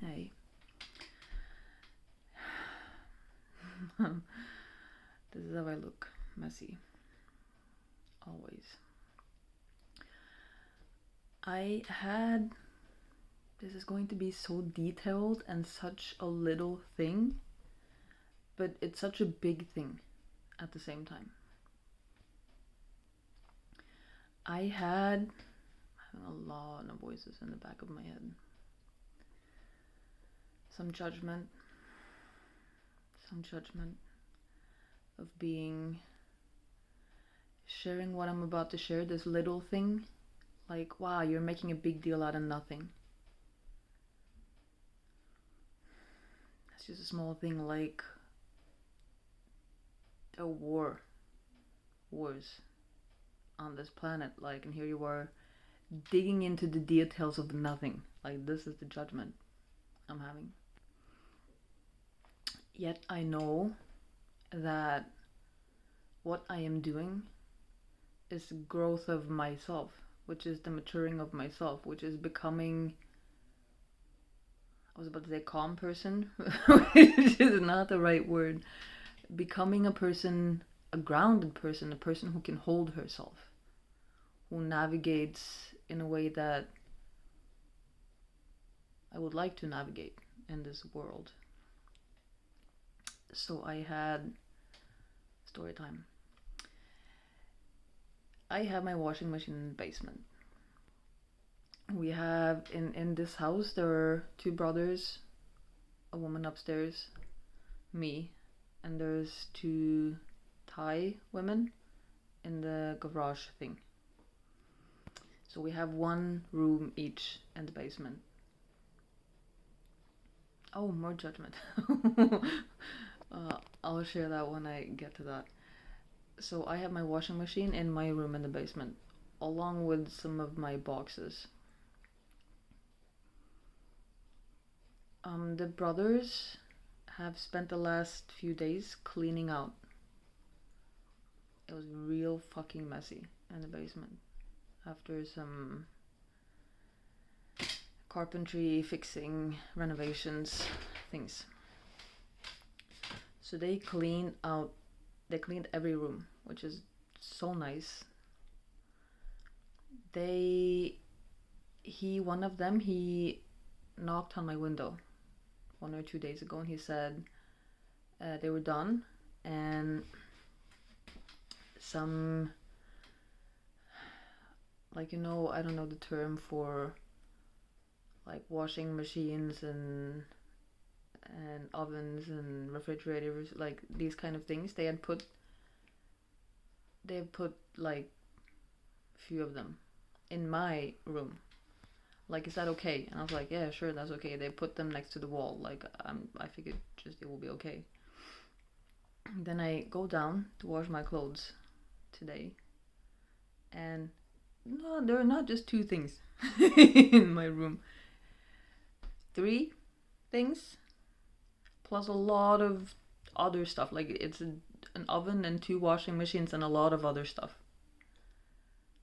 Hey. This is how I look. Messy. Always. This is going to be so detailed and such a little thing, but it's such a big thing at the same time. I had a lot of voices in the back of my head. Some judgment of sharing what I'm about to share, this little thing. Like, wow, you're making a big deal out of nothing. It's just a small thing like a wars on this planet. Like, and here you are digging into the details of nothing. Like, this is the judgment I'm having. Yet I know that what I am doing is growth of myself, which is the maturing of myself, which is becoming, I was about to say calm person, which is not the right word. Becoming a person, a grounded person, a person who can hold herself, who navigates in a way that I would like to navigate in this world. So I had story time. I have my washing machine in the basement. We have in this house there are two brothers, a woman upstairs, me, and there's two Thai women in the garage thing. So we have one room each in the basement. Oh, more judgment. I'll share that when I get to that. So I have my washing machine in my room in the basement, along with some of my boxes. The brothers have spent the last few days cleaning out. It was real fucking messy in the basement after some carpentry, fixing, renovations, things. So they cleaned every room, which is so nice. One of them, he knocked on my window 1 or 2 days ago, and he said they were done, and some, like, I don't know the term for like washing machines and ovens and refrigerators, like these kind of things. They had put like a few of them in my room. Like, is that okay? And I was like, yeah, sure, that's okay. They put them next to the wall. Like, I figured just it will be okay. Then I go down to wash my clothes today, and no, there are not just 2 things in my room. 3 things, plus a lot of other stuff. Like, it's an oven and 2 washing machines and a lot of other stuff.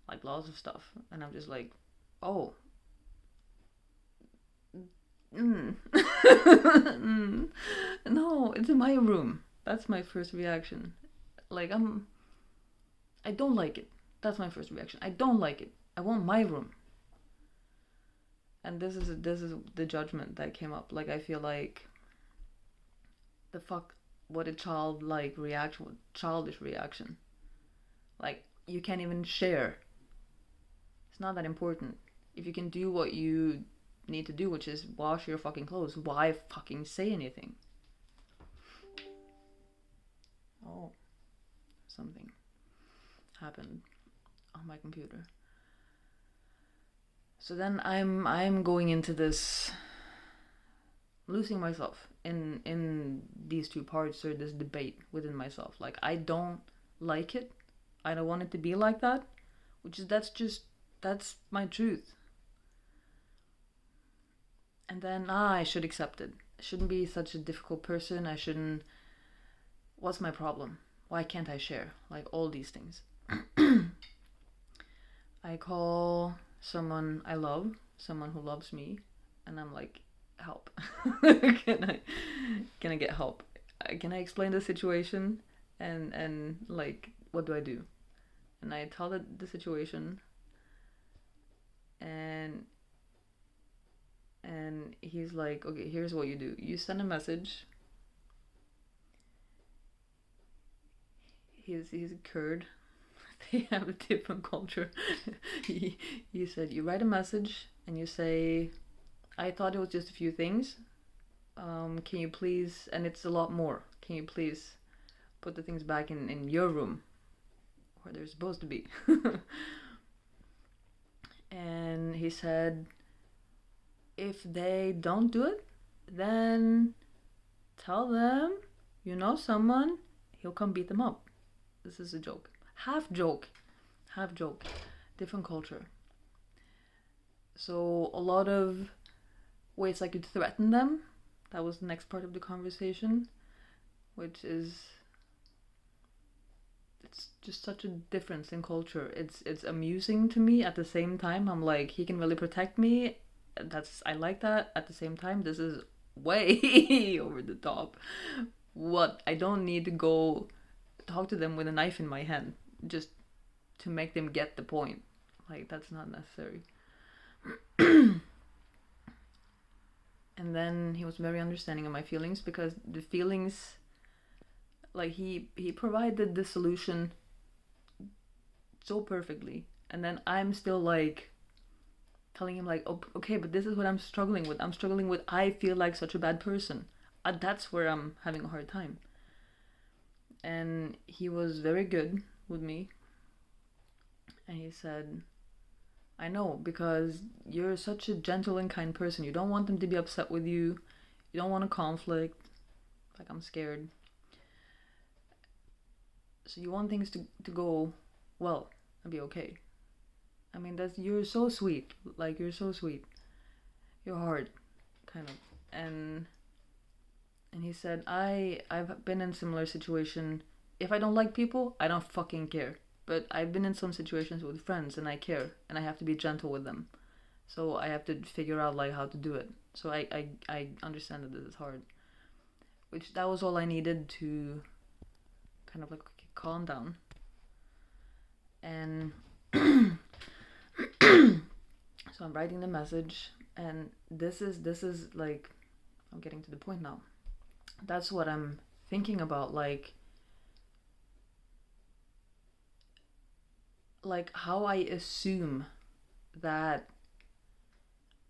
Like, lots of stuff. And I'm just like, oh. No, it's in my room. That's my first reaction. Like, I don't like it. That's my first reaction. I don't like it. I want my room. And this is the judgment that came up. Like, I feel like the fuck, what a childish reaction. Like, you can't even share. It's not that important. If you can do what you need to do, which is wash your fucking clothes, why fucking say anything? Oh, something happened on my computer. So then I'm going into this, losing myself in these 2 parts, or this debate within myself. Like, I don't like it. I don't want it to be like that, that's my truth. And then I should accept it. I shouldn't be such a difficult person. What's my problem? Why can't I share? Like, all these things. I call someone I love, someone who loves me, and I'm like, help. can I can I get help? Can I explain the situation? And like, what do I do? And I tell the situation, and he's like, okay, here's what you do. You send a message. He's a Kurd. They have a different culture. You said you write a message and you say, I thought it was just a few things. Can you please, and it's a lot more, can you please put the things back in your room where they're supposed to be? And he said, if they don't do it, then tell them you know someone, he'll come beat them up. This is a joke. Half joke. Different culture. So a lot of ways I could threaten them. That was the next part of the conversation, which is, it's just such a difference in culture. It's amusing to me. At the same time, I'm like, he can really protect me. I like that. At the same time, this is way over the top. What? I don't need to go talk to them with a knife in my hand just to make them get the point. Like, that's not necessary. And then he was very understanding of my feelings, because the feelings, like, he provided the solution so perfectly, and then I'm still like telling him like, oh, okay, but this is what I'm struggling with. I feel like such a bad person. That's where I'm having a hard time. And he was very good with me, and he said, I know, because you're such a gentle and kind person. You don't want them to be upset with you. You don't want a conflict. Like, I'm scared. So you want things to go well and be okay. I mean, you're so sweet. Like, you're so sweet. You're hard, kind of. And he said, I've been in similar situation. If I don't like people, I don't fucking care. But I've been in some situations with friends and I care, and I have to be gentle with them. So I have to figure out like how to do it. So I understand that this is hard. Which, that was all I needed to kind of like calm down. And so I'm writing the message, and this is like, I'm getting to the point now. That's what I'm thinking about, like how I assume that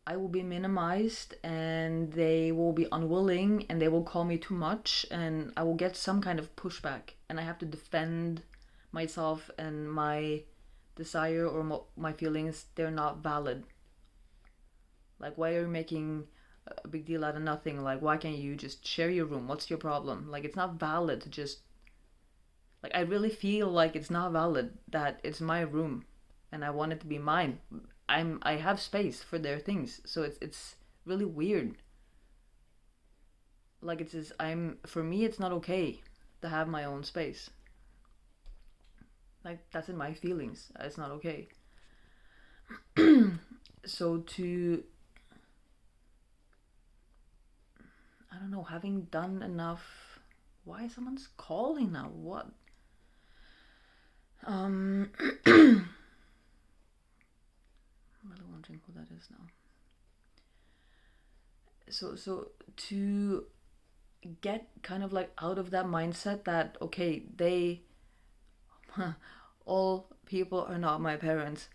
I will be minimized and they will be unwilling and they will call me too much and I will get some kind of pushback and I have to defend myself and my desire or my feelings. They're not valid. Like, why are you making a big deal out of nothing? Like, why can't you just share your room? What's your problem? Like, it's not valid to just, like, I really feel like it's not valid that it's my room and I want it to be mine. I have space for their things, so it's really weird. Like, it's just, for me, it's not okay to have my own space. Like, that's in my feelings. It's not okay. So I don't know, having done enough. Why someone's calling now? What? I really wondering who that is now. So to get kind of like out of that mindset that, okay, all people are not my parents.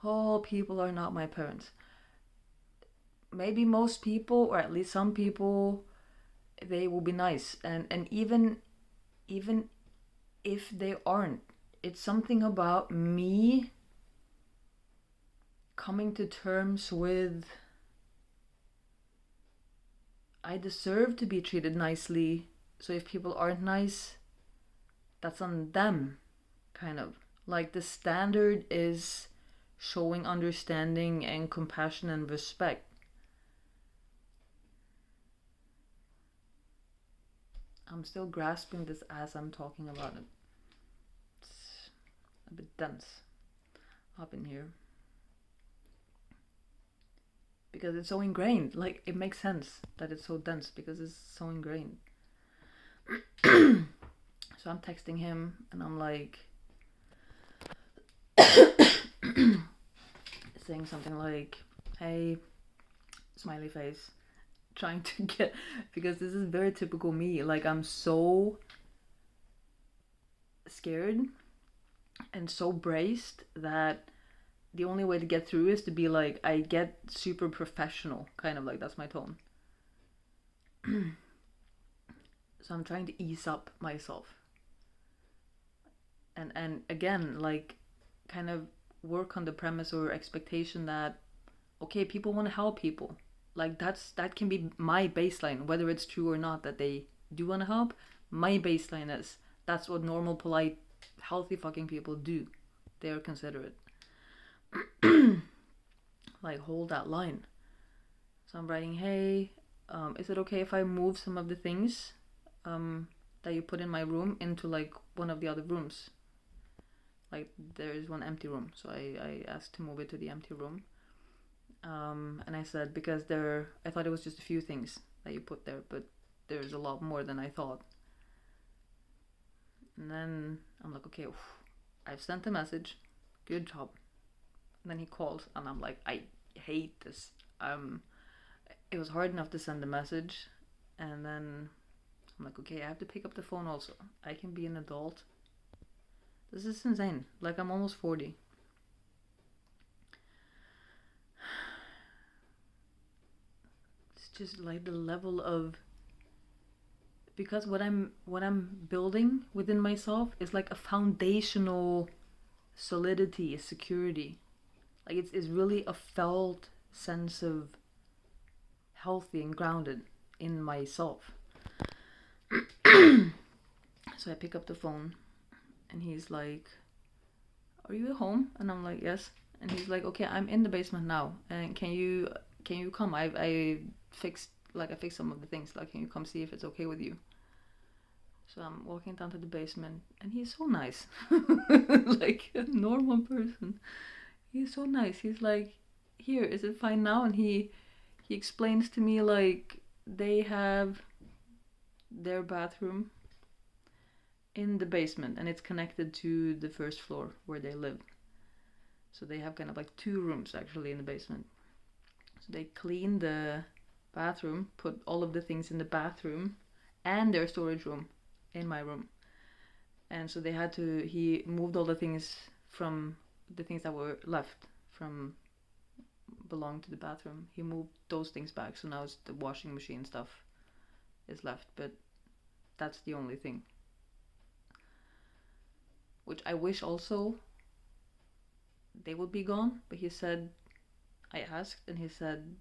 All people are not my parents. Maybe most people, or at least some people, they will be nice, and even if they aren't, it's something about me coming to terms with, I deserve to be treated nicely. So if people aren't nice, that's on them, kind of. Like, the standard is showing understanding and compassion and respect. I'm still grasping this as I'm talking about it. It's a bit dense up in here. because it's so ingrained. Like, it makes sense that it's so dense because it's so ingrained. So I'm texting him and I'm like saying something like, hey, smiley face, trying to get, because this is very typical me. Like, I'm so scared and so braced that the only way to get through is to be like, I get super professional, kind of like, that's my tone. So I'm trying to ease up myself. And again, like, kind of work on the premise or expectation that, okay, people want to help people. Like, that can be my baseline, whether it's true or not that they do want to help. My baseline is that's what normal, polite, healthy fucking people do. They are considerate. Like, hold that line. So I'm writing, hey, is it okay if I move some of the things that you put in my room into like one of the other rooms? Like, there is one empty room, so I asked to move it to the empty room. And I said, because I thought it was just a few things that you put there, but there's a lot more than I thought. And then I'm like, okay, I've sent a message, good job. And then he calls, and I'm like, I hate this. It was hard enough to send a message, and then I'm like, okay, I have to pick up the phone also. I can be an adult. This is insane. Like, I'm almost 40. It's just like the level of, because what I'm building within myself is like a foundational solidity, a security. Like, it's really a felt sense of healthy and grounded in myself. So I pick up the phone and he's like, are you at home? And I'm like, yes. And he's like, okay, I'm in the basement now, and can you come? I fixed some of the things. Like, can you come see if it's okay with you? So I'm walking down to the basement, and he's so nice. Like a normal person. He's so nice. He's like, here, is it fine now? And he explains to me, like, they have their bathroom in the basement, and it's connected to the first floor where they live. So they have kind of like 2 rooms actually in the basement. So they clean the bathroom, put all of the things in the bathroom and their storage room in my room. And so he moved all the things that were left from belong to the bathroom. He moved those things back, so now it's the washing machine stuff is left, but that's the only thing. Which I wish also they would be gone, but I asked, and he said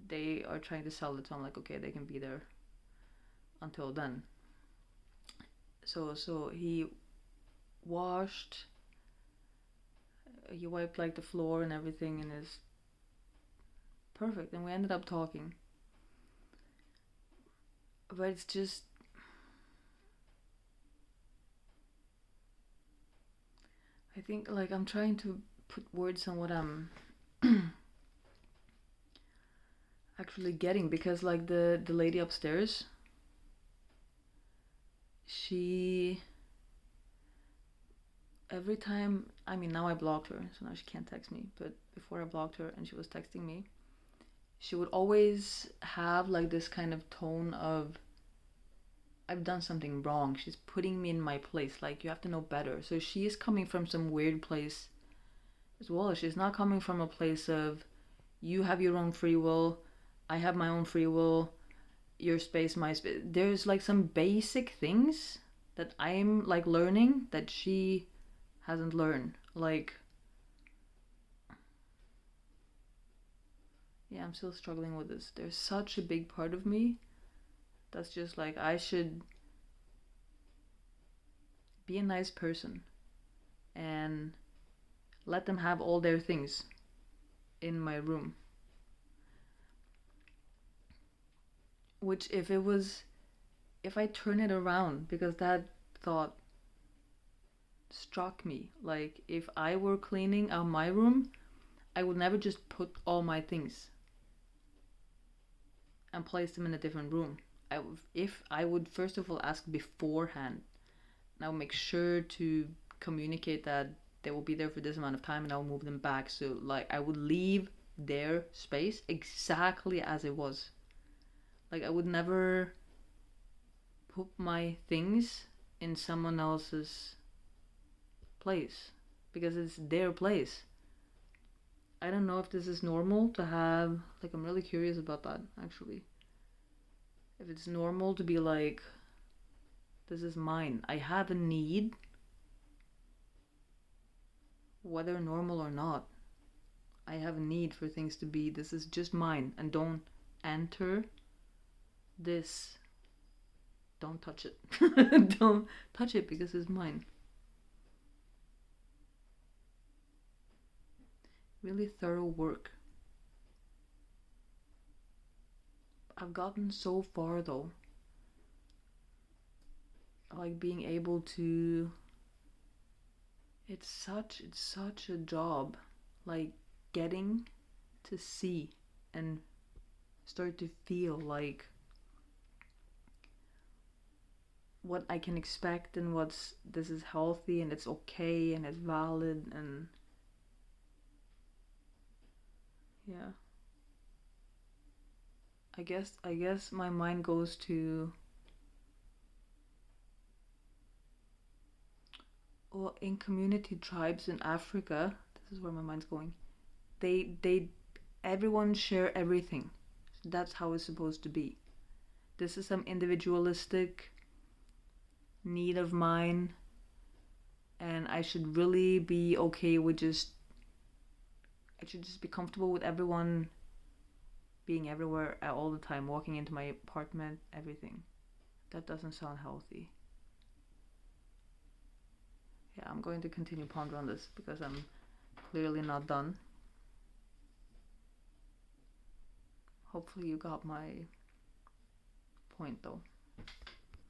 they are trying to sell it, so I'm like, okay, they can be there until then. So he wiped like the floor and everything, and is perfect, and we ended up talking. But it's just, I think, like, I'm trying to put words on what I'm actually getting, because like the lady upstairs, she, every time, I mean, now I blocked her, so now she can't text me, but before I blocked her and she was texting me, she would always have like this kind of tone of, I've done something wrong. She's putting me in my place. Like, you have to know better. So she is coming from some weird place as well. She's not coming from a place of, you have your own free will, I have my own free will, your space, my space. There's like some basic things that I'm like learning that she hasn't learned. Like, yeah, I'm still struggling with this. There's such a big part of me that's just like, I should be a nice person and let them have all their things in my room. Which, if I turn it around, because that thought struck me, like, if I were cleaning out my room, I would never just put all my things and place them in a different room. If I would first of all ask beforehand, and I would make sure to communicate that they will be there for this amount of time and I'll move them back. So like I would leave their space exactly as it was. Like I would never put my things in someone else's place because it's their place. I don't know if this is normal to have, like, I'm really curious about that actually. If it's normal to be like, this is mine. I have a need, whether normal or not. I have a need for things to be, this is just mine, and don't enter this. Don't touch it. Don't touch it because it's mine. Really thorough work. I've gotten so far though. Like being able to, it's such a job, like getting to see and start to feel like what I can expect and this is healthy and it's okay and it's valid. And yeah, I guess my mind goes to, well, in community tribes in Africa, this is where my mind's going. They everyone share everything. That's how it's supposed to be. This is some individualistic need of mine, and I should really be okay with I should just be comfortable with everyone being everywhere all the time, walking into my apartment, everything. That doesn't sound healthy. Yeah, I'm going to continue ponder on this because I'm clearly not done. Hopefully you got my point though.